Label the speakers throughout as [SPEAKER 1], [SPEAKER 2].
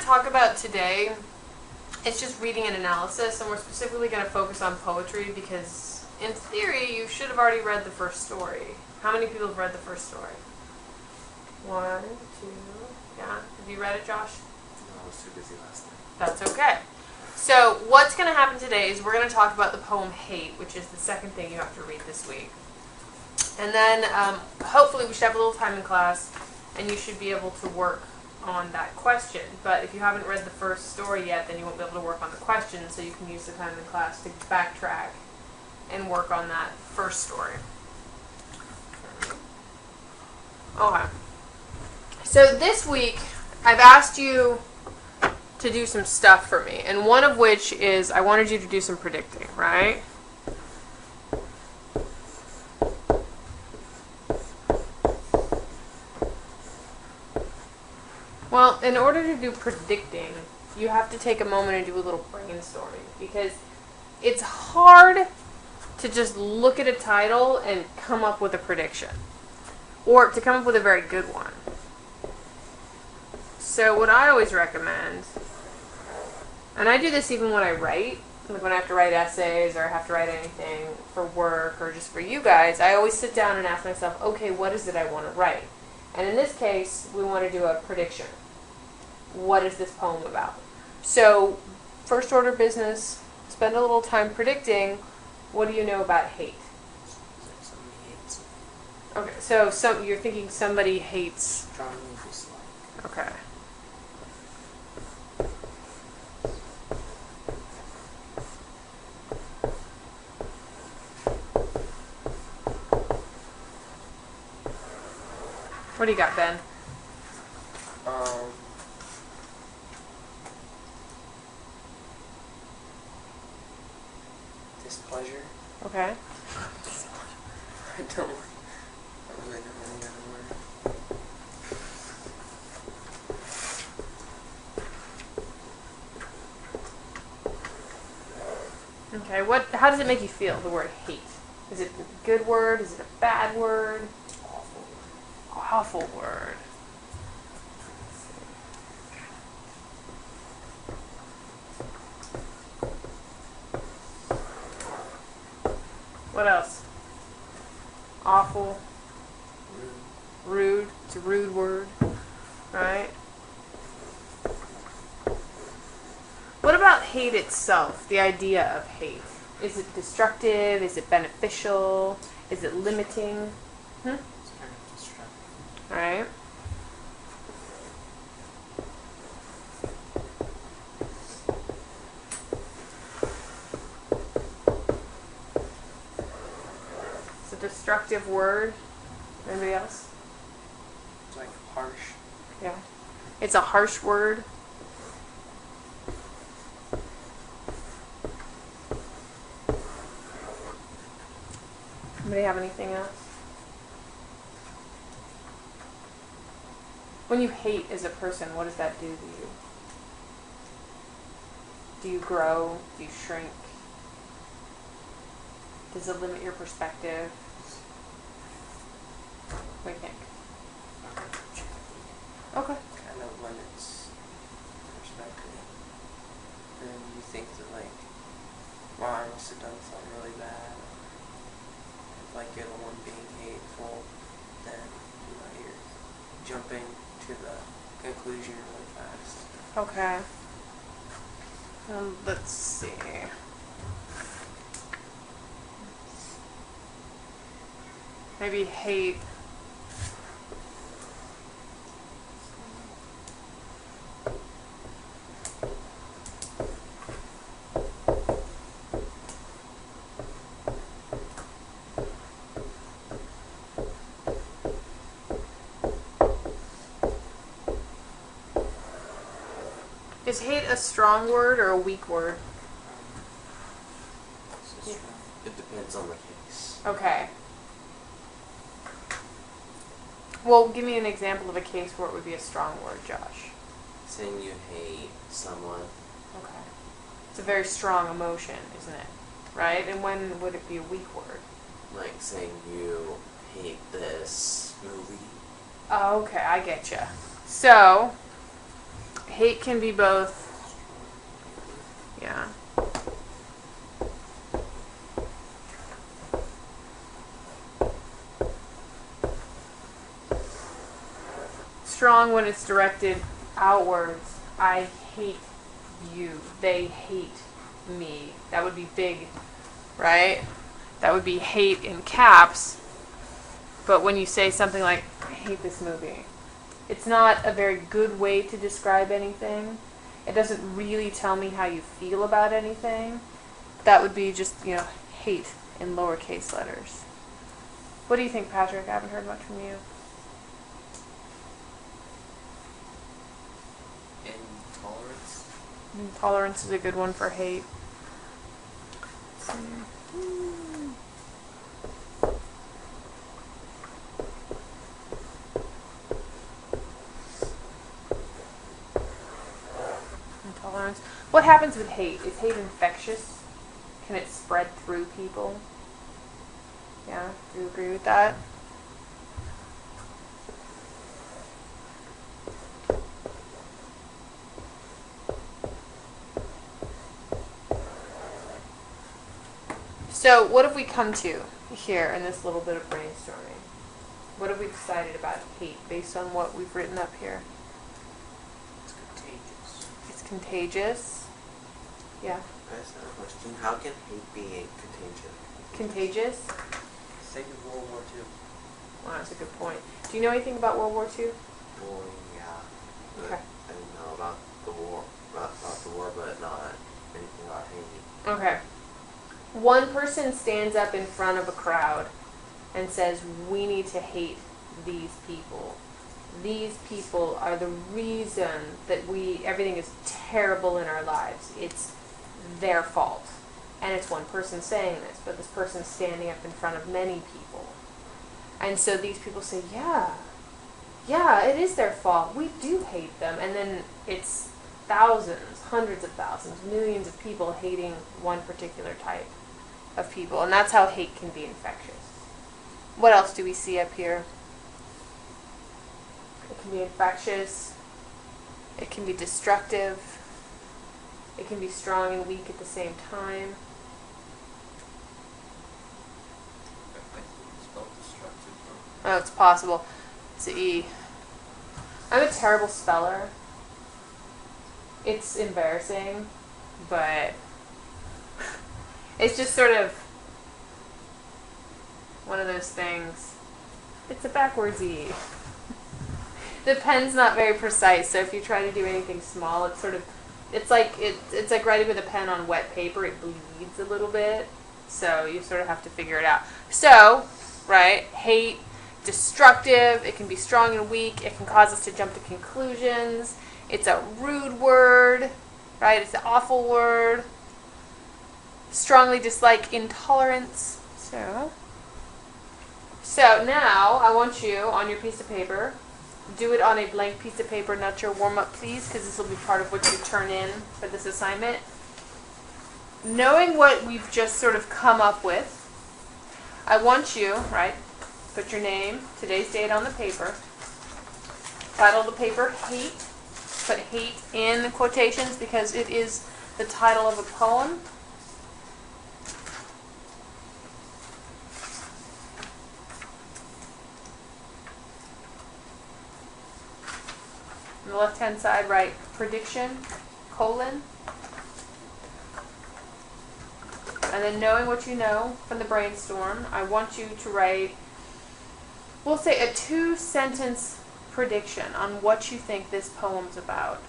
[SPEAKER 1] talk about today is just reading and analysis, and we're specifically going to focus on poetry because, in theory, you should have already read the first story. How many people have read the first story? 1, 2, yeah. Have you read it, Josh?
[SPEAKER 2] No, I was too busy last night.
[SPEAKER 1] That's okay. So what's going to happen today is we're going to talk about the poem Hate, which is the second thing you have to read this week. And then hopefully we should have a little time in class, and you should be able to work on that question. But if you haven't read the first story yet, then you won't be able to work on the question, so you can use the time in class to backtrack and work on that first story. Okay. So this week, I've asked you to do some stuff for me, and one of which is I wanted you to do some predicting, right? Well, in order to do predicting, you have to take a moment and do a little brainstorming, because it's hard to just look at a title and come up with a prediction, or to come up with a very good one. So what I always recommend, and I do this even when I write, like when I have to write essays or I have to write anything for work or just for you guys, I always sit down and ask myself, okay, what is it I want to write? And in this case, we want to do a prediction. What is this poem about? So, first order business, spend a little time predicting, what do you know about hate?
[SPEAKER 2] Somebody hates
[SPEAKER 1] Okay, so you're thinking somebody hates.
[SPEAKER 2] strongly dislike.
[SPEAKER 1] Okay. What do you got, Ben?
[SPEAKER 2] Displeasure.
[SPEAKER 1] Okay.
[SPEAKER 2] I don't really know any other word.
[SPEAKER 1] Okay, how does it make you feel, the word hate? Is it a good word? Is it a bad word?
[SPEAKER 2] Awful.
[SPEAKER 1] Awful word. What else? Awful. Rude. It's a rude word. Right? What about hate itself? The idea of hate. Is it destructive? Is it beneficial? Is it limiting?
[SPEAKER 2] It's kind of destructive.
[SPEAKER 1] Alright. It's a destructive word. Anybody else?
[SPEAKER 2] It's like harsh.
[SPEAKER 1] Yeah. It's a harsh word. Anybody have anything else? When you hate as a person, what does that do to you? Do you grow? Do you shrink? Does it limit your perspective? What do you think? Okay.
[SPEAKER 2] Kind of limits perspective. And then you think that, like, wow, I must have done something really bad. If, like, you're the one being hateful, then, you're jumping to the conclusion really fast.
[SPEAKER 1] Okay. Let's see. Maybe hate. Is hate a strong word or a weak word?
[SPEAKER 3] It depends on the case.
[SPEAKER 1] Okay. Well, give me an example of a case where it would be a strong word, Josh.
[SPEAKER 3] Saying you hate someone.
[SPEAKER 1] Okay. It's a very strong emotion, isn't it? Right? And when would it be a weak word?
[SPEAKER 3] Like saying you hate this movie.
[SPEAKER 1] Oh, okay, I get you. So, Hate can be both. Yeah. Strong when it's directed outwards. I hate you. They hate me. That would be big, right? That would be hate in caps. But when you say something like, I hate this movie, it's not a very good way to describe anything. It doesn't really tell me how you feel about anything. That would be just, hate in lowercase letters. What do you think, Patrick? I haven't heard much from you.
[SPEAKER 2] Intolerance.
[SPEAKER 1] Intolerance is a good one for hate. Intolerance. What happens with hate? Is hate infectious? Can it spread through people? Yeah, do you agree with that? So what have we come to here in this little bit of brainstorming? What have we decided about hate based on what we've written up here?
[SPEAKER 2] It's contagious.
[SPEAKER 1] It's contagious. Yeah.
[SPEAKER 3] I just have a question. How can hate be contagious?
[SPEAKER 1] Contagious?
[SPEAKER 2] Think of World War II.
[SPEAKER 1] Wow, that's a good point. Do you know anything about World War II?
[SPEAKER 3] Well, yeah. But
[SPEAKER 1] Okay.
[SPEAKER 3] I know about the war, about the war, but not anything about hate.
[SPEAKER 1] Okay. One person stands up in front of a crowd and says, we need to hate these people. These people are the reason that everything is terrible in our lives. It's their fault. And it's one person saying this, but this person's standing up in front of many people. And so these people say, yeah, it is their fault. We do hate them. And then it's thousands, hundreds of thousands, millions of people hating one particular type of people. And that's how hate can be infectious. What else do we see up here? It can be infectious. It can be destructive. It can be strong and weak at the same time.
[SPEAKER 2] I think it's spelled destructive.
[SPEAKER 1] Oh, it's possible. It's an E. I'm a terrible speller. It's embarrassing, but it's just sort of one of those things. It's a backwards E. The pen's not very precise, so if you try to do anything small, it's like writing with a pen on wet paper. It bleeds a little bit, so you sort of have to figure it out. So, right, hate, destructive. It can be strong and weak. It can cause us to jump to conclusions. It's a rude word, right? It's an awful word. Strongly dislike intolerance. So now I want you on your piece of paper. Do it on a blank piece of paper, not your warm-up, please, because this will be part of what you turn in for this assignment. Knowing what we've just sort of come up with, I want you, right, put your name, today's date on the paper, title of the paper, Hate, put hate in quotations because it is the title of a poem. On the left-hand side, write prediction, colon. And then knowing what you know from the brainstorm, I want you to write, we'll say a 2-sentence prediction on what you think this poem's about.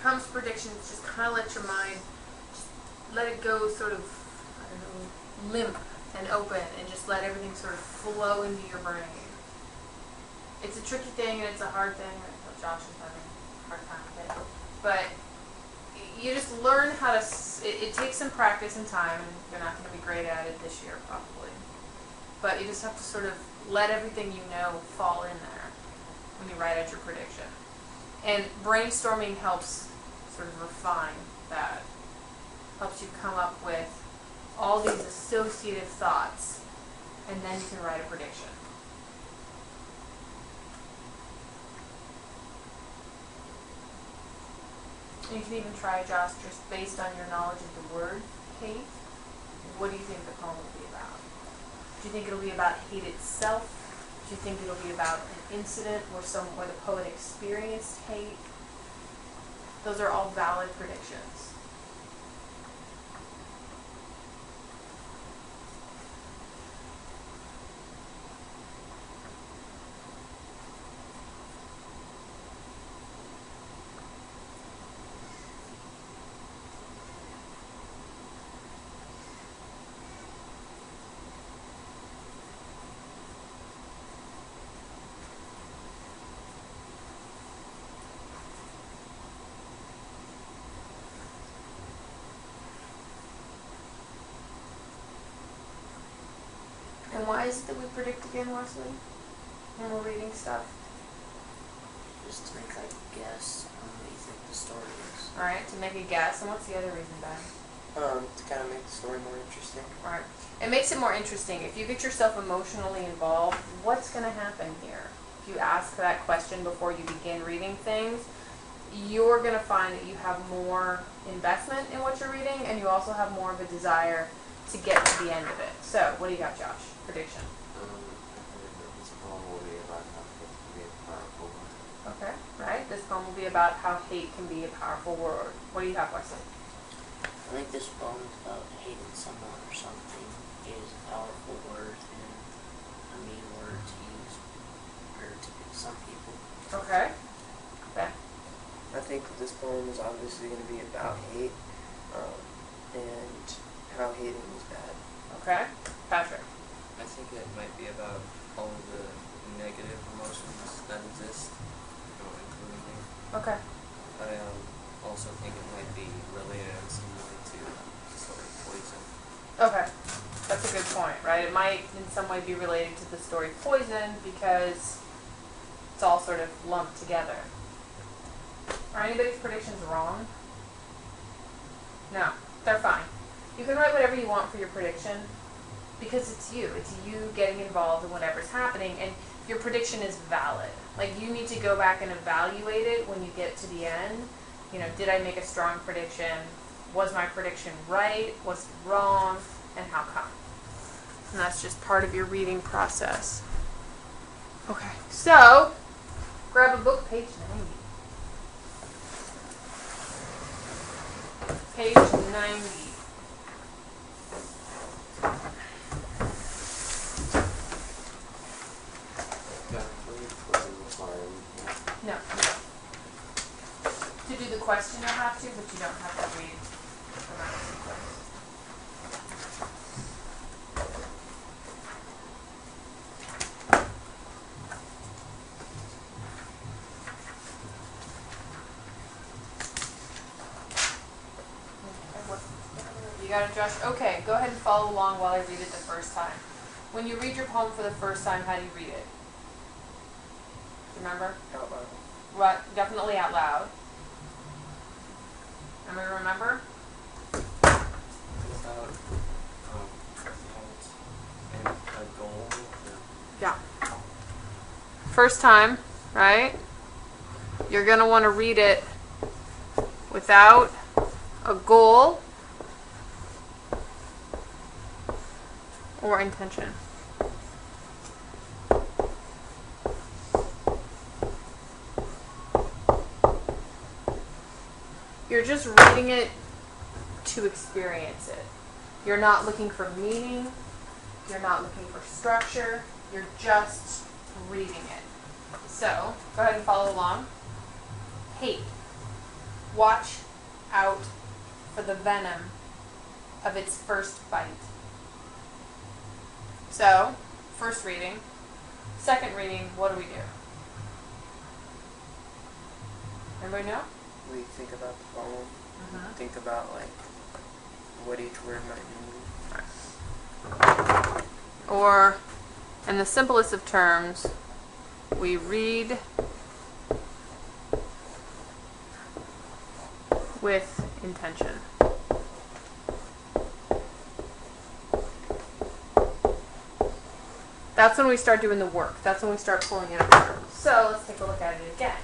[SPEAKER 1] comes to predictions, just kind of let your mind, just let it go sort of, I don't know, limp and open, and just let everything sort of flow into your brain. It's a tricky thing and it's a hard thing. I know Josh is having a hard time with it. But you just learn how to, it takes some practice and time, and you're not going to be great at it this year probably. But you just have to sort of let everything you know fall in there when you write out your prediction. And brainstorming helps sort of refine that. Helps you come up with all these associative thoughts, and then you can write a prediction. And you can even try, Josh, just based on your knowledge of the word hate, what do you think the poem will be about? Do you think it'll be about hate itself? Do you think it'll be about an incident where the poet experienced hate? Those are all valid predictions. And why is it that we predict again, Wesley, when we're reading stuff?
[SPEAKER 2] Just to make like a guess on what you think the story is.
[SPEAKER 1] Alright, to make a guess. And what's the other reason, Ben?
[SPEAKER 2] To kind of make the story more interesting.
[SPEAKER 1] Alright. It makes it more interesting. If you get yourself emotionally involved, what's going to happen here? If you ask that question before you begin reading things, you're going to find that you have more investment in what you're reading, and you also have more of a desire to get to the end of it. So, what do you got, Josh? Prediction.
[SPEAKER 3] I heard that this poem will be about how hate can be a powerful word.
[SPEAKER 1] Okay, right. This poem will be about how hate can be a powerful word. What do you have, Wesley?
[SPEAKER 2] I think this poem is about hating someone or something is a powerful word and a mean word to use or to some people.
[SPEAKER 1] Okay. Ben?
[SPEAKER 4] I think this poem is obviously going to be about hate, and how hating is bad.
[SPEAKER 1] Okay. Patrick?
[SPEAKER 5] I think it might be about all of the negative emotions that exist, including hate.
[SPEAKER 1] Okay.
[SPEAKER 5] I also think it might be related in some way to the story Poison.
[SPEAKER 1] Okay. That's a good point, right? It might in some way be related to the story Poison because it's all sort of lumped together. Are anybody's predictions wrong? No. They're fine. You can write whatever you want for your prediction because it's you. It's you getting involved in whatever's happening, and your prediction is valid. Like, you need to go back and evaluate it when you get to the end. You know, did I make a strong prediction? Was my prediction right? Was it wrong? And how come? And that's just part of your reading process. Okay, so grab a book, page 90. Page 90. No. To do the question you'll have to, but you don't have to read the rhyme sequence. You got it, Josh? Okay, go ahead and follow along while I read it the first time. When you read your poem for the first time, how do you read it? Remember?
[SPEAKER 4] Out loud.
[SPEAKER 1] What? Definitely out loud. Everybody remember?
[SPEAKER 5] Without a goal.
[SPEAKER 1] Yeah. First time, right? You're going to want to read it without a goal or intention. You're just reading it to experience it. You're not looking for meaning. You're not looking for structure. You're just reading it. So, go ahead and follow along. Hate. watch out for the venom of its first bite. So, first reading. Second reading, what do we do? Everybody know?
[SPEAKER 4] We think about the poem.
[SPEAKER 1] Mm-hmm.
[SPEAKER 4] Think about like what each word might mean.
[SPEAKER 1] Or, in the simplest of terms, we read with intention. That's when we start doing the work. That's when we start pulling it apart. So let's take a look at it again.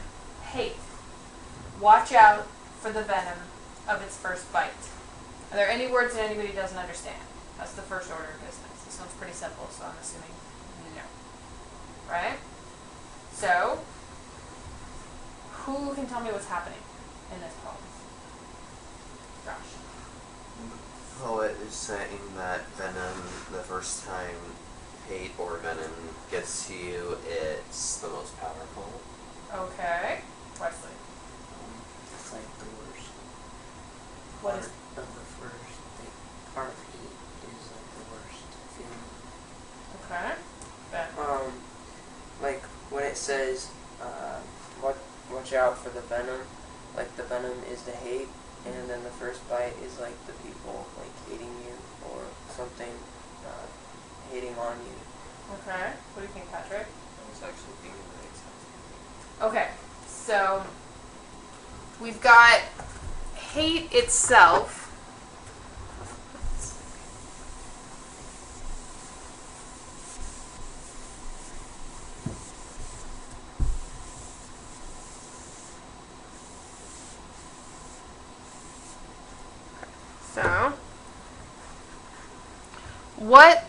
[SPEAKER 1] Hate. Watch out for the venom of its first bite. Are there any words that anybody doesn't understand? That's the first order of business. This one's pretty simple, so I'm assuming no. Right? So, who can tell me what's happening in this poem? Josh.
[SPEAKER 3] The poet is saying that venom, the first time hate or venom gets to you, it's the most powerful.
[SPEAKER 1] Okay. Wesley.
[SPEAKER 2] It's like the worst
[SPEAKER 1] What
[SPEAKER 2] part
[SPEAKER 1] is
[SPEAKER 2] of the first, like, part of heat is like the worst feeling.
[SPEAKER 1] okay? Ben.
[SPEAKER 4] Like when it says, watch out for the venom. Like the venom is the hate, and then the first bite is like the people like hating you or something, hating on you.
[SPEAKER 1] Okay. What do you think, Patrick?
[SPEAKER 5] I was actually thinking the next sense.
[SPEAKER 1] Okay, so we've got hate itself. So, what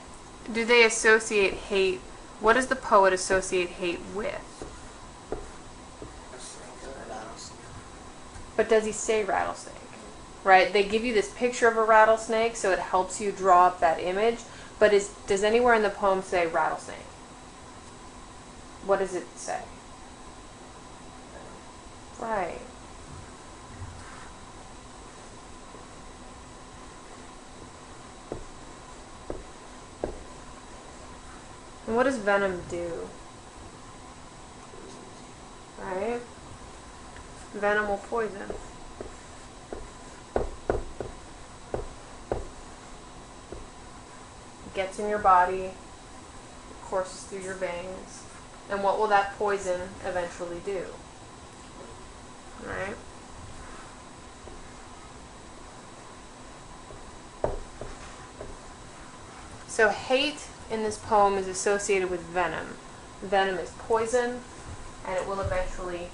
[SPEAKER 1] do they associate hate? What does the poet associate hate with?
[SPEAKER 2] It's like a rattlesnake.
[SPEAKER 1] But does he say rattlesnake? Right? They give you this picture of a rattlesnake, so it helps you draw up that image. But does anywhere in the poem say rattlesnake? What does it say? Right. And what does venom do? Right? Venom will poison. It gets in your body, courses through your veins, and what will that poison eventually do? Right? So hate in this poem is associated with venom. Venom is poison, and it will eventually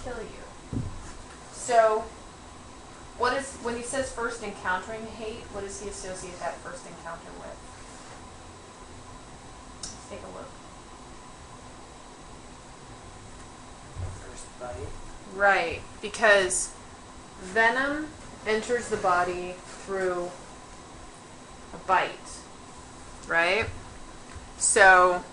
[SPEAKER 1] kill you. So, what is, when he says first encountering hate, what does he associate that first encounter with? Let's take a look.
[SPEAKER 4] First bite.
[SPEAKER 1] Right, because venom enters the body through a bite, right? So,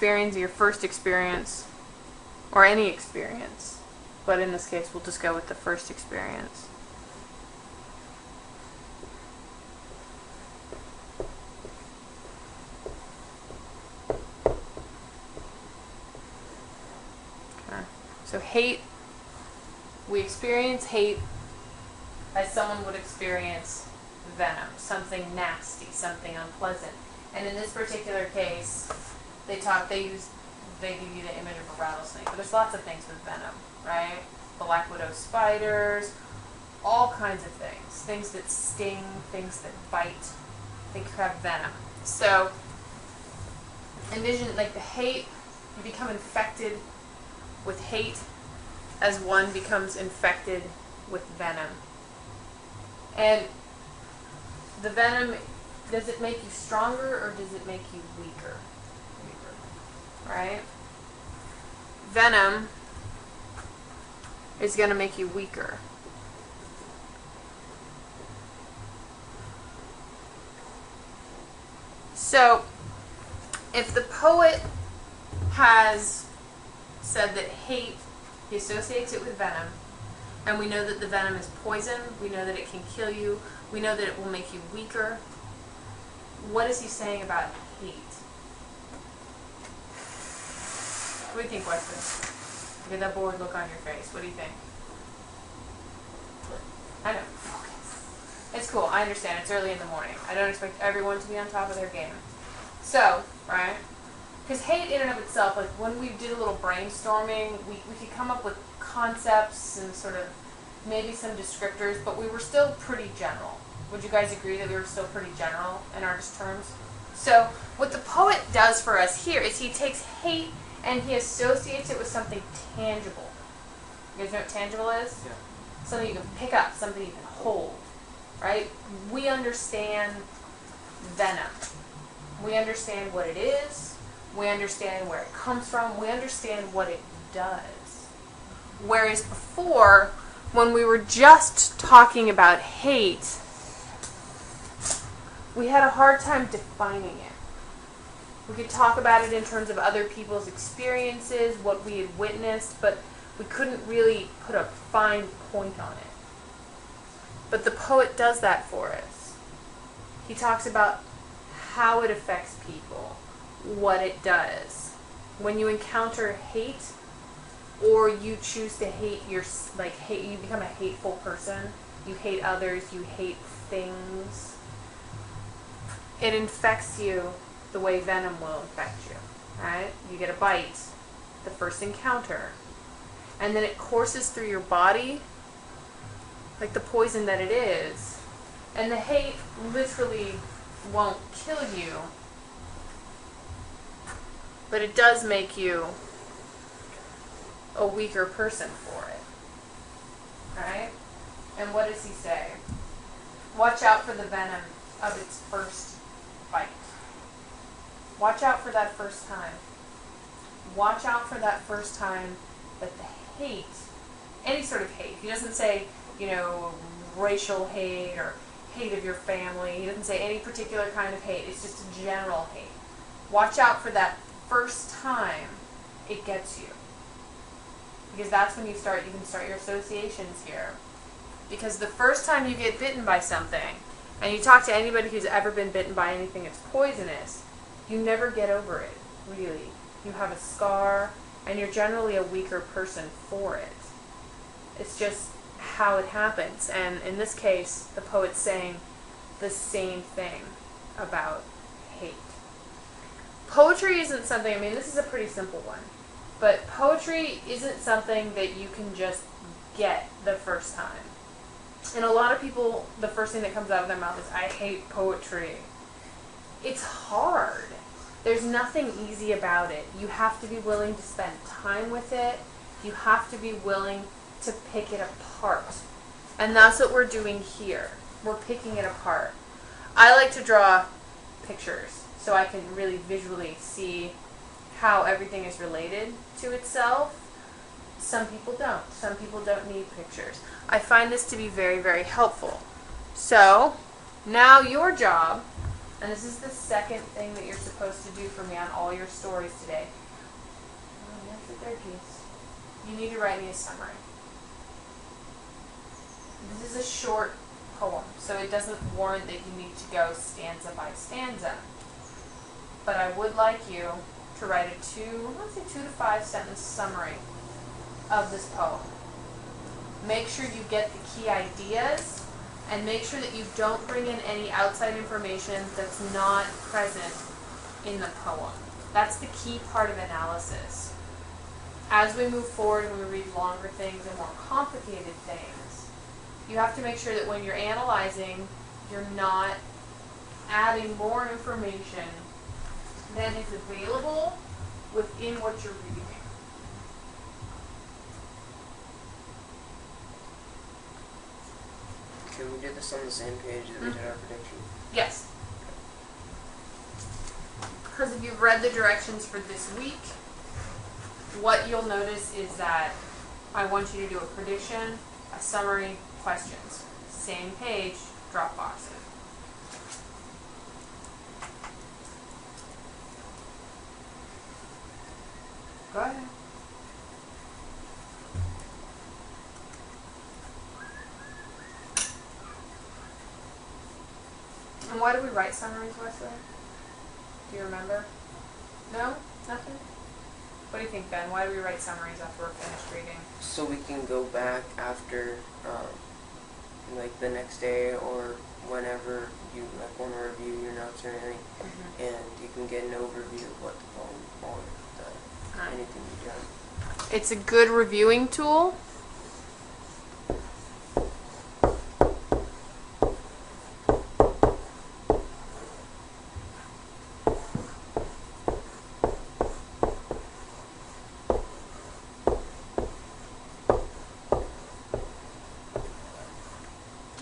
[SPEAKER 1] your first experience, or any experience, but in this case we'll just go with the first experience. Okay. So hate, we experience hate as someone would experience venom, something nasty, something unpleasant. And in this particular case, they give you the image of a rattlesnake, but there's lots of things with venom, right? Black widow spiders, all kinds of things that sting, things that bite, they have venom. So envision like the hate, you become infected with hate as one becomes infected with venom. And the venom, does it make you stronger or does it make you weaker? Right? Venom is going to make you weaker. So, if the poet has said that hate, he associates it with venom, and we know that the venom is poison, we know that it can kill you, we know that it will make you weaker, what is he saying about hate? What do you think, Wesley? Look at that bored look on your face. What do you think? I know. Focus. It's cool. I understand. It's early in the morning. I don't expect everyone to be on top of their game. So, right? Because hate in and of itself, like when we did a little brainstorming, we could come up with concepts and sort of maybe some descriptors, but we were still pretty general. Would you guys agree that we were still pretty general in our terms? So what the poet does for us here is he takes hate and he associates it with something tangible. You guys know what tangible is?
[SPEAKER 5] Yeah.
[SPEAKER 1] Something you can pick up, something you can hold, right? We understand venom. We understand what it is. We understand where it comes from. We understand what it does. Whereas before, when we were just talking about hate, we had a hard time defining it. We could talk about it in terms of other people's experiences, what we had witnessed, but we couldn't really put a fine point on it. But the poet does that for us. He talks about how it affects people, what it does. When you encounter hate, or you choose to hate you become a hateful person, you hate others, you hate things, it infects you the way venom will infect you, right? You get a bite, the first encounter, and then it courses through your body like the poison that it is, and the hate literally won't kill you, but it does make you a weaker person for it, right? And what does he say? Watch out for the venom of its first bite. Watch out for that first time. Watch out for that first time that the hate, any sort of hate, he doesn't say, racial hate or hate of your family. He doesn't say any particular kind of hate. It's just a general hate. Watch out for that first time it gets you. Because that's when you can start your associations here. Because the first time you get bitten by something, and you talk to anybody who's ever been bitten by anything that's poisonous, you never get over it, really. You have a scar, and you're generally a weaker person for it. It's just how it happens. And in this case, the poet's saying the same thing about hate. Poetry isn't something, this is a pretty simple one, but poetry isn't something that you can just get the first time. And a lot of people, the first thing that comes out of their mouth is, I hate poetry. It's hard. There's nothing easy about it. You have to be willing to spend time with it. You have to be willing to pick it apart. And that's what we're doing here. We're picking it apart. I like to draw pictures so I can really visually see how everything is related to itself. Some people don't. Some people don't need pictures. I find this to be very, very helpful. So, now your job, and this is the second thing that you're supposed to do for me on all your stories today. That's the third piece. You need to write me a summary. This is a short poem, so it doesn't warrant that you need to go stanza by stanza. But I would like you to write a 2 to 5 sentence summary of this poem. Make sure you get the key ideas, and make sure that you don't bring in any outside information that's not present in the poem. That's the key part of analysis. As we move forward and we read longer things and more complicated things, you have to make sure that when you're analyzing, you're not adding more information than is available within what you're reading.
[SPEAKER 4] Can we do this on the same page that we did our prediction?
[SPEAKER 1] Yes. Because if you've read the directions for this week, what you'll notice is that I want you to do a prediction, a summary, questions. Same page, drop boxes. Go ahead. And why do we write summaries, Wesley? Do you remember? No? Nothing? What do you think, Ben? Why do we write summaries after we're finished reading?
[SPEAKER 4] So we can go back after, like the next day or whenever you like want to review your notes or anything, and you can get an overview of what the poem or anything you've done.
[SPEAKER 1] It's a good reviewing tool.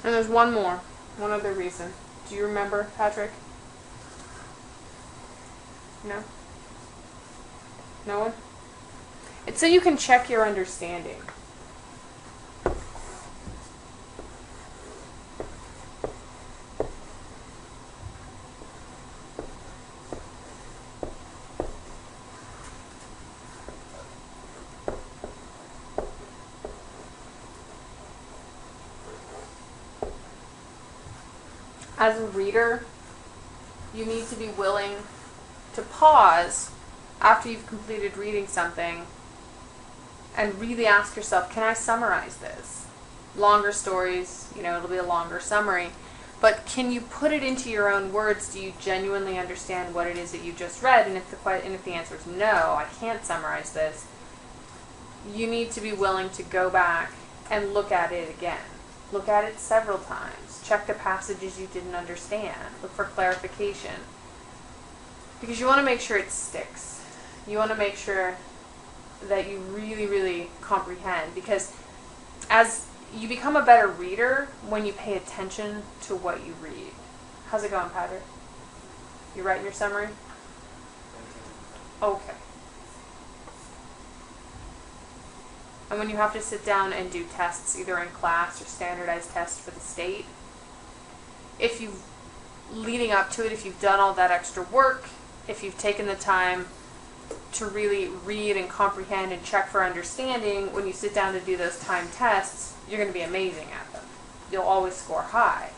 [SPEAKER 1] And there's one other reason. Do you remember, Patrick? No? No one? It's so you can check your understanding. As a reader, you need to be willing to pause after you've completed reading something and really ask yourself, can I summarize this? Longer stories, it'll be a longer summary, but can you put it into your own words? Do you genuinely understand what it is that you just read? And if the answer is no, I can't summarize this, you need to be willing to go back and look at it again. Look at it several times. Check the passages you didn't understand. Look for clarification. Because you want to make sure it sticks. You want to make sure that you really, really comprehend. Because as you become a better reader when you pay attention to what you read. How's it going, Patrick? You writing your summary? Okay. And when you have to sit down and do tests, either in class or standardized tests for the state, if you've, leading up to it, if you've done all that extra work, if you've taken the time to really read and comprehend and check for understanding, when you sit down to do those timed tests, you're going to be amazing at them. You'll always score high.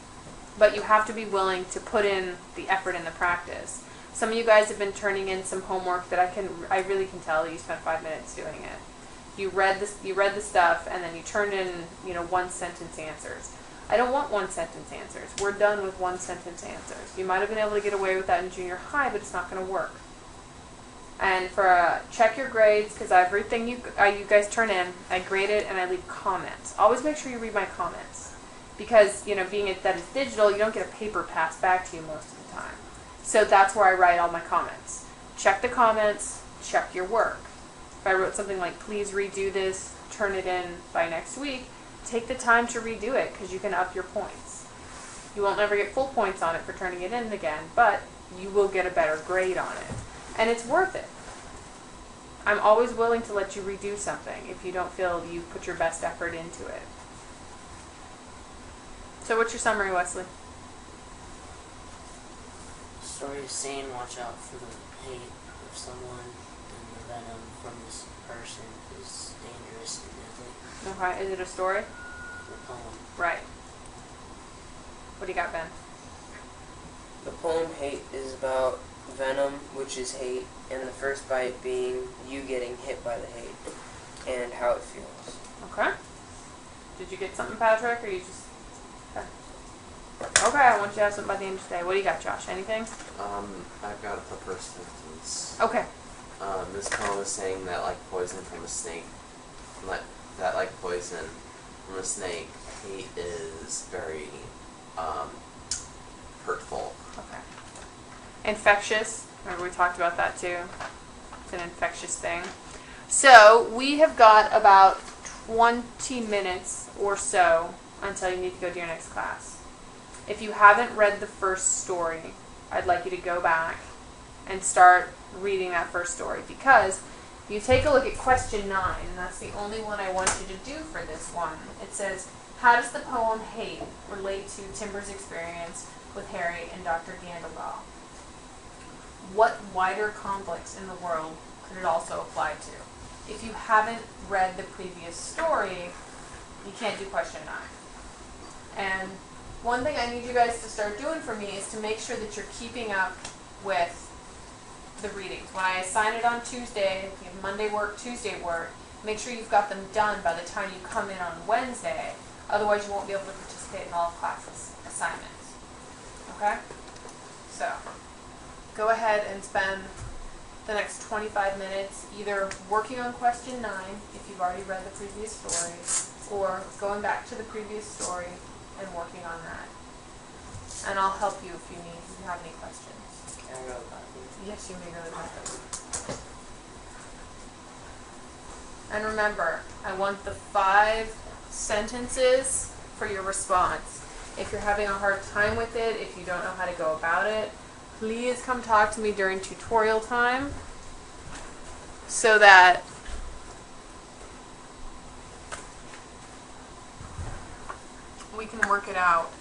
[SPEAKER 1] But you have to be willing to put in the effort and the practice. Some of you guys have been turning in some homework that I really can tell that you spent 5 minutes doing it. You read the stuff, and then you turned in, one-sentence answers. I don't want one-sentence answers. We're done with one-sentence answers. You might have been able to get away with that in junior high, but it's not going to work. And for check your grades, because everything you guys turn in, I grade it and I leave comments. Always make sure you read my comments, because being that it's digital, you don't get a paper passed back to you most of the time. So that's where I write all my comments. Check the comments. Check your work. If I wrote something like, please redo this, turn it in by next week, take the time to redo it, because you can up your points. You won't never get full points on it for turning it in again, but you will get a better grade on it. And it's worth it. I'm always willing to let you redo something if you don't feel you put your best effort into it. So what's your summary, Wesley?
[SPEAKER 6] Story of saying, watch out for the hate of someone, and the venom from this person is dangerous and deadly.
[SPEAKER 1] Okay, is it a story?
[SPEAKER 6] The poem.
[SPEAKER 1] Right. What do you got, Ben?
[SPEAKER 4] The poem Hate is about venom, which is hate, and the first bite being you getting hit by the hate and how it feels.
[SPEAKER 1] Okay. Did you get something, Patrick, or you just... Okay, I want you to have something by the end of today. What do you got, Josh? Anything?
[SPEAKER 3] I've got the first sentence.
[SPEAKER 1] Okay.
[SPEAKER 3] This poem is saying that like poison from a snake, like poison from a snake, hate is very hurtful.
[SPEAKER 1] Okay. Infectious. Remember we talked about that too. It's an infectious thing. So we have got about 20 minutes or so until you need to go to your next class. If you haven't read the first story, I'd like you to go back and start reading that first story, because you take a look at question 9, and that's the only one I want you to do for this one. It says, how does the poem Hate relate to Timber's experience with Harry and Dr. Gandalf? What wider conflicts in the world would it also apply to. If you haven't read the previous story, you can't do question 9. And one thing I need you guys to start doing for me is to make sure that you're keeping up with the readings. When I assign it on Tuesday, you have Monday work, Tuesday work, make sure you've got them done by the time you come in on Wednesday. Otherwise, you won't be able to participate in all of class's assignments. Okay? So, go ahead and spend the next 25 minutes either working on question 9, if you've already read the previous story, or going back to the previous story and working on that. And I'll help you if you have any questions.
[SPEAKER 4] Can I go back?
[SPEAKER 1] Yes, you may go to the bathroom. And remember, I want the 5 sentences for your response. If you're having a hard time with it, if you don't know how to go about it, please come talk to me during tutorial time so that we can work it out.